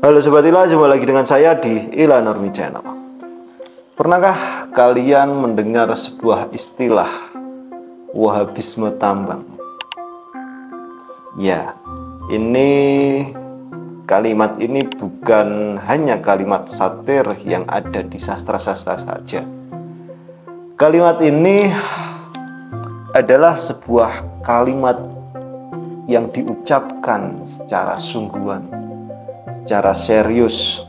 Halo Sobat Ila, jumpa lagi dengan saya di Ila Nurmi Channel. Pernahkah kalian mendengar sebuah istilah Wahabisme tambang? Ya, kalimat ini bukan hanya kalimat satir yang ada di sastra-sastra saja. Kalimat ini adalah sebuah kalimat yang diucapkan secara sungguhan, secara serius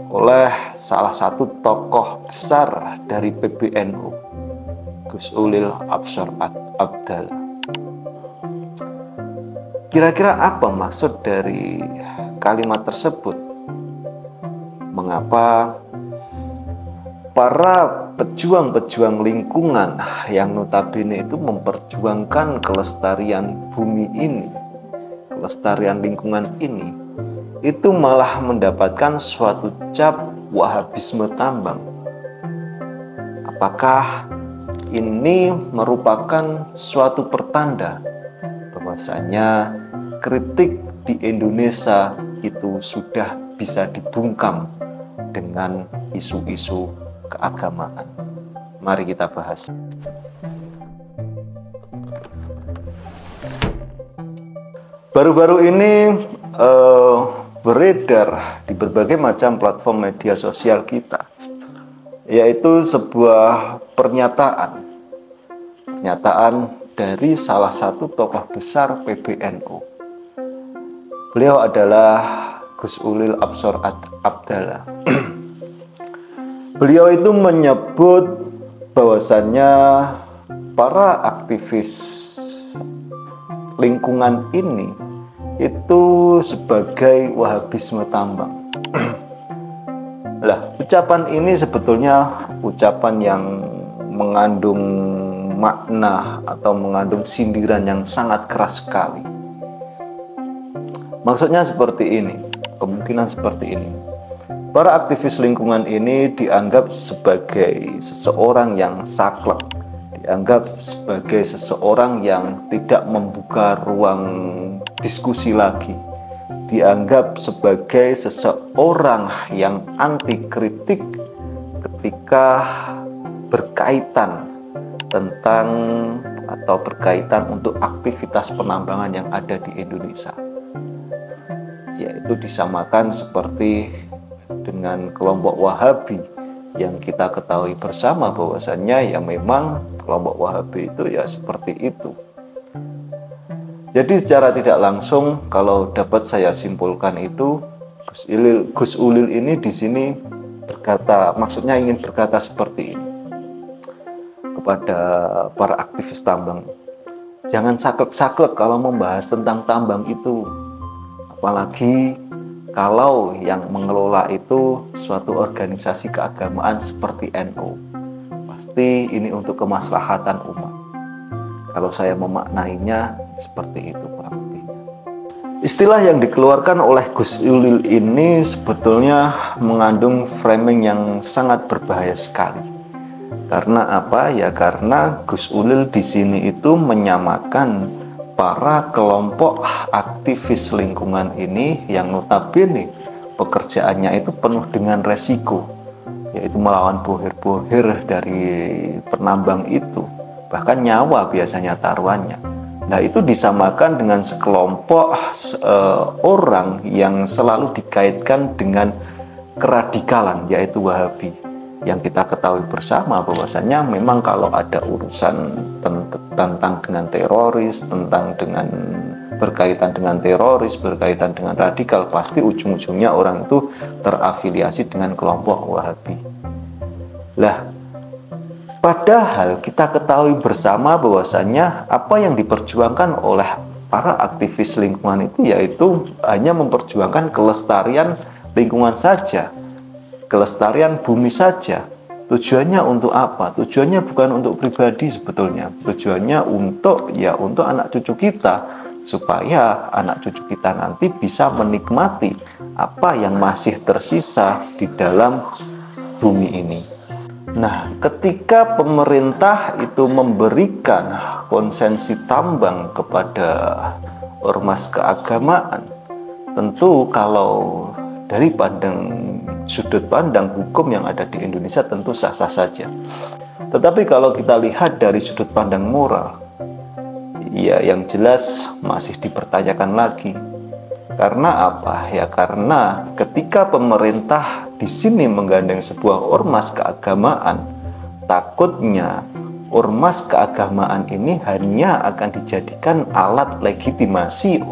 oleh salah satu tokoh besar dari PBNU, Gus Ulil Absor Abdallah. Kira-kira apa maksud dari kalimat tersebut? Mengapa para pejuang-pejuang lingkungan yang notabene itu memperjuangkan kelestarian bumi ini, kelestarian lingkungan ini, itu malah mendapatkan suatu cap Wahabisme tambang? Apakah ini merupakan suatu pertanda bahwasanya kritik di Indonesia itu sudah bisa dibungkam dengan isu-isu keagamaan? Mari kita bahas. Baru-baru ini beredar di berbagai macam platform media sosial kita, yaitu sebuah pernyataan dari salah satu tokoh besar PBNU. Beliau adalah Gus Ulil Absor Abdallah. Beliau itu menyebut bahwasannya para aktivis lingkungan ini itu sebagai Wahabisme tambang. Lah, ucapan ini sebetulnya ucapan yang mengandung makna atau mengandung sindiran yang sangat keras sekali. Maksudnya seperti ini, kemungkinan seperti ini. Para aktivis lingkungan ini dianggap sebagai seseorang yang saklek, dianggap sebagai seseorang yang tidak membuka ruang diskusi lagi, dianggap sebagai seseorang yang anti kritik ketika berkaitan tentang atau berkaitan untuk aktivitas penambangan yang ada di Indonesia, yaitu disamakan seperti dengan kelompok Wahabi yang kita ketahui bersama bahwasannya ya memang kelompok Wahabi itu ya seperti itu. Jadi secara tidak langsung, kalau dapat saya simpulkan itu, Gus Ulil ini di sini berkata, maksudnya ingin berkata seperti ini kepada para aktivis tambang. Jangan saklek-saklek kalau membahas tentang tambang itu, apalagi kalau yang mengelola itu suatu organisasi keagamaan seperti NU. Pasti ini untuk kemaslahatan umat. Kalau saya memaknainya seperti itu kurang lebihnya. Istilah yang dikeluarkan oleh Gus Ulil ini sebetulnya mengandung framing yang sangat berbahaya sekali. Karena apa? Ya karena Gus Ulil di sini itu menyamakan para kelompok aktivis lingkungan ini yang notabene pekerjaannya itu penuh dengan resiko, yaitu melawan bohir-bohir dari penambang itu. Bahkan nyawa biasanya taruhannya. Nah, itu disamakan dengan sekelompok orang yang selalu dikaitkan dengan keradikalan, yaitu Wahabi. Yang kita ketahui bersama bahwasanya memang kalau ada urusan tentang dengan teroris, berkaitan dengan teroris, berkaitan dengan radikal, pasti ujung-ujungnya orang itu terafiliasi dengan kelompok Wahabi. Lah, padahal kita ketahui bersama bahwasanya apa yang diperjuangkan oleh para aktivis lingkungan itu yaitu hanya memperjuangkan kelestarian lingkungan saja, kelestarian bumi saja. Tujuannya untuk apa? Tujuannya bukan untuk pribadi sebetulnya. Tujuannya untuk anak cucu kita, supaya anak cucu kita nanti bisa menikmati apa yang masih tersisa di dalam bumi ini. Nah, ketika pemerintah itu memberikan konsensi tambang kepada ormas keagamaan, tentu kalau dari sudut pandang hukum yang ada di Indonesia tentu sah-sah saja. Tetapi kalau kita lihat dari sudut pandang moral, ya yang jelas masih dipertanyakan lagi. Karena apa? Ya karena ketika pemerintah di sini menggandeng sebuah ormas keagamaan, takutnya ormas keagamaan ini hanya akan dijadikan alat legitimasi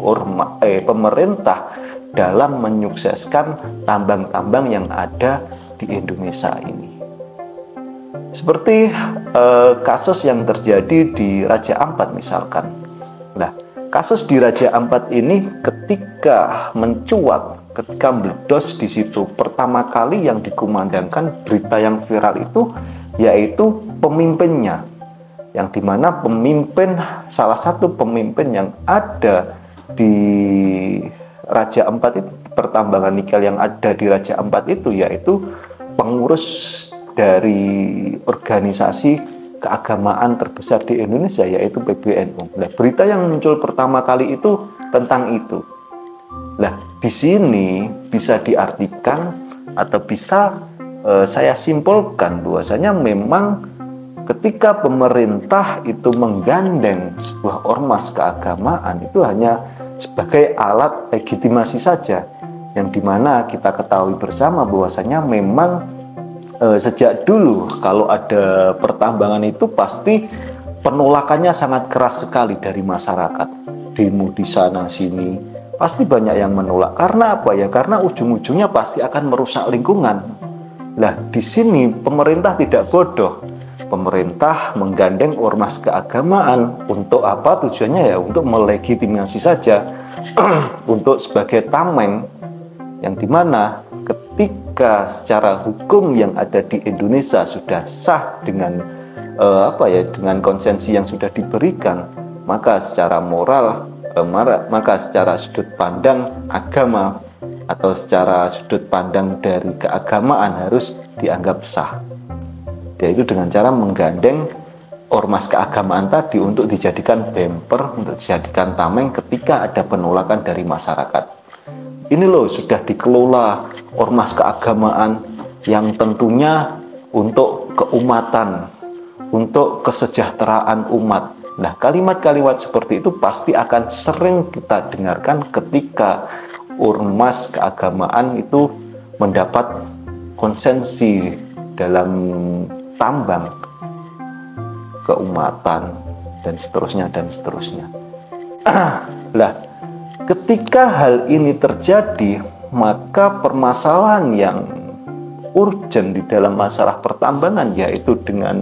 pemerintah dalam menyukseskan tambang-tambang yang ada di Indonesia ini. Seperti kasus yang terjadi di Raja Ampat misalkan. Nah, kasus di Raja Ampat ini ketika mencuat, ketika meledos di situ, pertama kali yang dikumandangkan berita yang viral itu yaitu pemimpinnya, yang dimana salah satu pemimpin yang ada di Raja Ampat itu, pertambangan nikel yang ada di Raja Ampat itu yaitu pengurus dari organisasi keagamaan terbesar di Indonesia yaitu PBNU. Nah, berita yang muncul pertama kali itu tentang itu. Nah, di sini bisa diartikan atau bisa saya simpulkan bahwasanya memang ketika pemerintah itu menggandeng sebuah ormas keagamaan itu hanya sebagai alat legitimasi saja, yang dimana kita ketahui bersama bahwasanya memang sejak dulu kalau ada pertambangan itu pasti penolakannya sangat keras sekali dari masyarakat. Demo di sana sini pasti banyak yang menolak. Karena apa ya? Karena ujung-ujungnya pasti akan merusak lingkungan. Nah, di sini pemerintah tidak bodoh. Pemerintah menggandeng ormas keagamaan untuk apa? Tujuannya ya untuk melegitimasi saja untuk sebagai tameng, yang dimana ketika secara hukum yang ada di Indonesia sudah sah dengan dengan konsensi yang sudah diberikan, maka secara moral maka secara sudut pandang agama atau secara sudut pandang dari keagamaan harus dianggap sah, yaitu dengan cara menggandeng ormas keagamaan tadi untuk dijadikan bumper, untuk dijadikan tameng ketika ada penolakan dari masyarakat. Ini loh sudah dikelola ormas keagamaan yang tentunya untuk keumatan, untuk kesejahteraan umat. Nah, kalimat-kalimat seperti itu pasti akan sering kita dengarkan ketika ormas keagamaan itu mendapat konsensi dalam tambang keumatan dan seterusnya dan seterusnya. Lah, ketika hal ini terjadi, maka permasalahan yang urgent di dalam masalah pertambangan yaitu dengan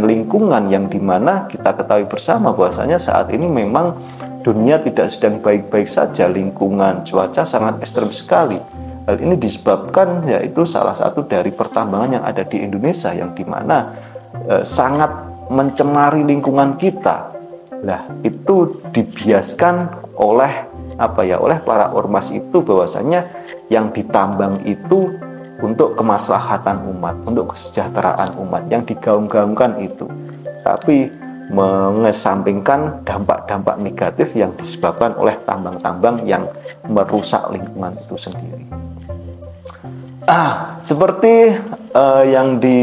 lingkungan yang dimana kita ketahui bersama bahwasanya saat ini memang dunia tidak sedang baik-baik saja, lingkungan cuaca sangat ekstrem sekali. Hal ini disebabkan yaitu salah satu dari pertambangan yang ada di Indonesia yang dimana sangat mencemari lingkungan kita. Nah, itu dibiaskan oleh para ormas itu bahwasanya yang ditambang itu untuk kemaslahatan umat, untuk kesejahteraan umat yang digaung-gaungkan itu, tapi mengesampingkan dampak-dampak negatif yang disebabkan oleh tambang-tambang yang merusak lingkungan itu sendiri. Seperti yang di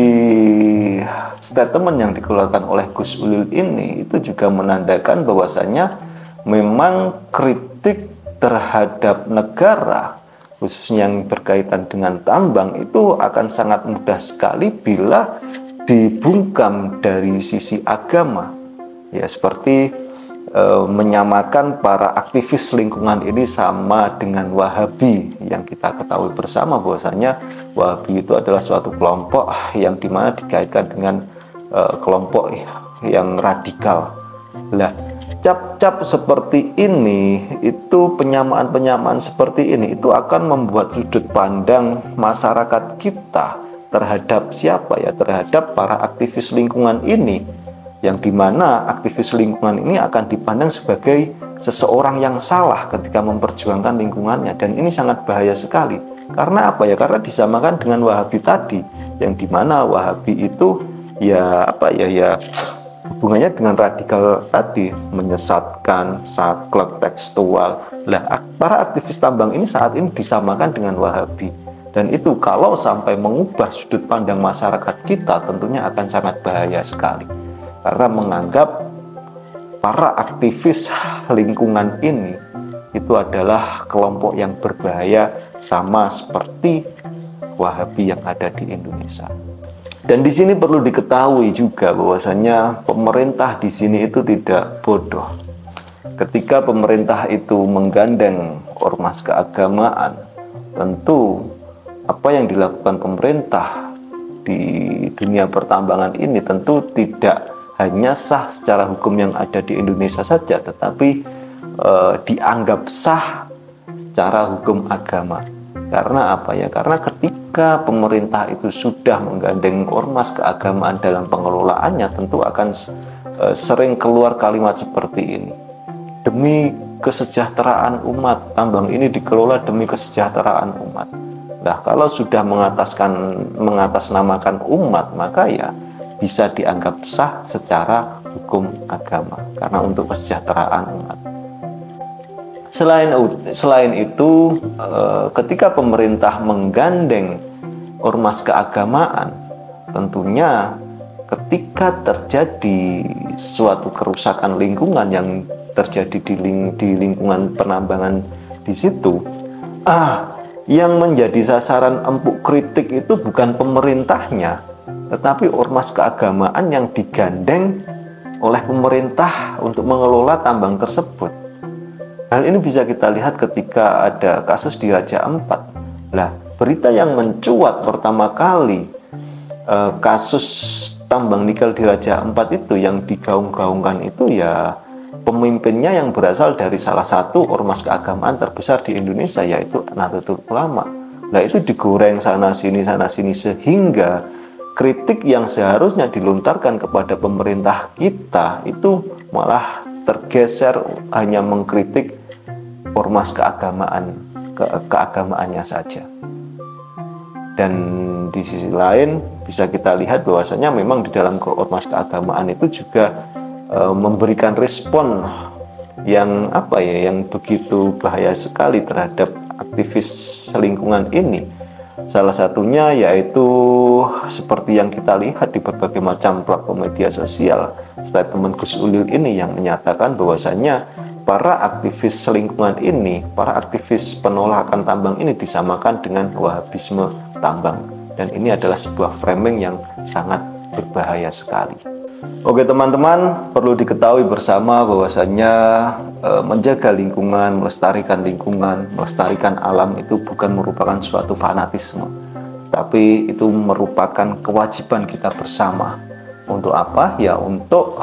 statement yang dikeluarkan oleh Gus Ulil ini, itu juga menandakan bahwasanya memang kritik terhadap negara khususnya yang berkaitan dengan tambang itu akan sangat mudah sekali bila dibungkam dari sisi agama, ya seperti menyamakan para aktivis lingkungan ini sama dengan Wahabi yang kita ketahui bersama bahwasanya Wahabi itu adalah suatu kelompok yang dimana dikaitkan dengan kelompok yang radikal. Lah, cap-cap seperti ini, itu penyamaan-penyamaan seperti ini itu akan membuat sudut pandang masyarakat kita terhadap siapa ya, terhadap para aktivis lingkungan ini, yang dimana aktivis lingkungan ini akan dipandang sebagai seseorang yang salah ketika memperjuangkan lingkungannya, dan ini sangat bahaya sekali. Karena apa ya? Karena disamakan dengan Wahabi tadi, yang dimana Wahabi itu hubungannya dengan radikal tadi, menyesatkan, saklek, tekstual. Lah, para aktivis tambang ini saat ini disamakan dengan Wahabi. Dan itu kalau sampai mengubah sudut pandang masyarakat kita, tentunya akan sangat bahaya sekali. Karena menganggap para aktivis lingkungan ini itu adalah kelompok yang berbahaya, sama seperti Wahabi yang ada di Indonesia. Dan di sini perlu diketahui juga bahwasanya pemerintah di sini itu tidak bodoh. Ketika pemerintah itu menggandeng ormas keagamaan, tentu apa yang dilakukan pemerintah di dunia pertambangan ini tentu tidak hanya sah secara hukum yang ada di Indonesia saja, tetapi dianggap sah secara hukum agama. Karena apa ya? Karena ketika pemerintah itu sudah menggandeng ormas keagamaan dalam pengelolaannya, tentu akan sering keluar kalimat seperti ini. Demi kesejahteraan umat, tambang ini dikelola demi kesejahteraan umat. Nah, kalau sudah mengatasnamakan umat, maka ya bisa dianggap sah secara hukum agama karena untuk kesejahteraan umat. Selain itu, ketika pemerintah menggandeng ormas keagamaan, tentunya ketika terjadi suatu kerusakan lingkungan yang terjadi di lingkungan penambangan di situ, yang menjadi sasaran empuk kritik itu bukan pemerintahnya, tetapi ormas keagamaan yang digandeng oleh pemerintah untuk mengelola tambang tersebut. Hal ini bisa kita lihat ketika ada kasus di Raja Ampat. Nah, berita yang mencuat pertama kali kasus tambang nikel di Raja Ampat itu yang digaung-gaungkan itu ya pemimpinnya yang berasal dari salah satu ormas keagamaan terbesar di Indonesia, yaitu Nahdlatul Ulama. Nah, itu digoreng sana sini sehingga kritik yang seharusnya dilontarkan kepada pemerintah kita itu malah tergeser hanya mengkritik ormas keagamaannya saja. Dan di sisi lain bisa kita lihat bahwasanya memang di dalam ormas keagamaan itu juga memberikan respon yang yang begitu bahaya sekali terhadap aktivis lingkungan ini. Salah satunya yaitu seperti yang kita lihat di berbagai macam platform media sosial, statement Gus Ulil ini yang menyatakan bahwasanya para aktivis lingkungan ini, para aktivis penolakan tambang ini disamakan dengan Wahabisme tambang. Dan ini adalah sebuah framing yang sangat berbahaya sekali. Oke teman-teman, perlu diketahui bersama bahwasanya menjaga lingkungan, melestarikan alam itu bukan merupakan suatu fanatisme, tapi itu merupakan kewajiban kita bersama. Untuk apa? Ya untuk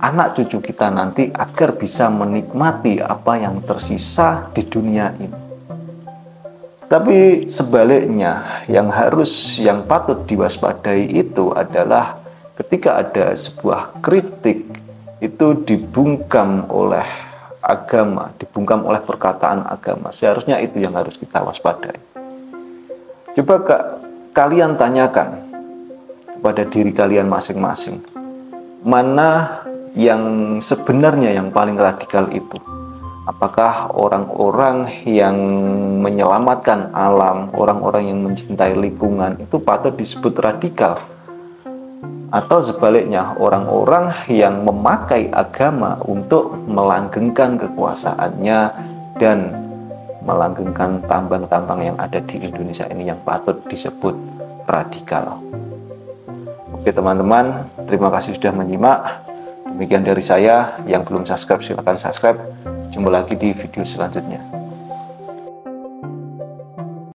anak cucu kita nanti agar bisa menikmati apa yang tersisa di dunia ini. Tapi sebaliknya, yang patut diwaspadai itu adalah ketika ada sebuah kritik itu dibungkam oleh agama, dibungkam oleh perkataan agama, seharusnya itu yang harus kita waspadai. Coba kalian tanyakan kepada diri kalian masing-masing, mana yang sebenarnya yang paling radikal itu? Apakah orang-orang yang menyelamatkan alam, orang-orang yang mencintai lingkungan itu patut disebut radikal? Atau sebaliknya, orang-orang yang memakai agama untuk melanggengkan kekuasaannya dan melanggengkan tambang-tambang yang ada di Indonesia ini yang patut disebut radikal. Oke teman-teman, terima kasih sudah menyimak. Demikian dari saya. Yang belum subscribe silahkan subscribe. Jumpa lagi di video selanjutnya.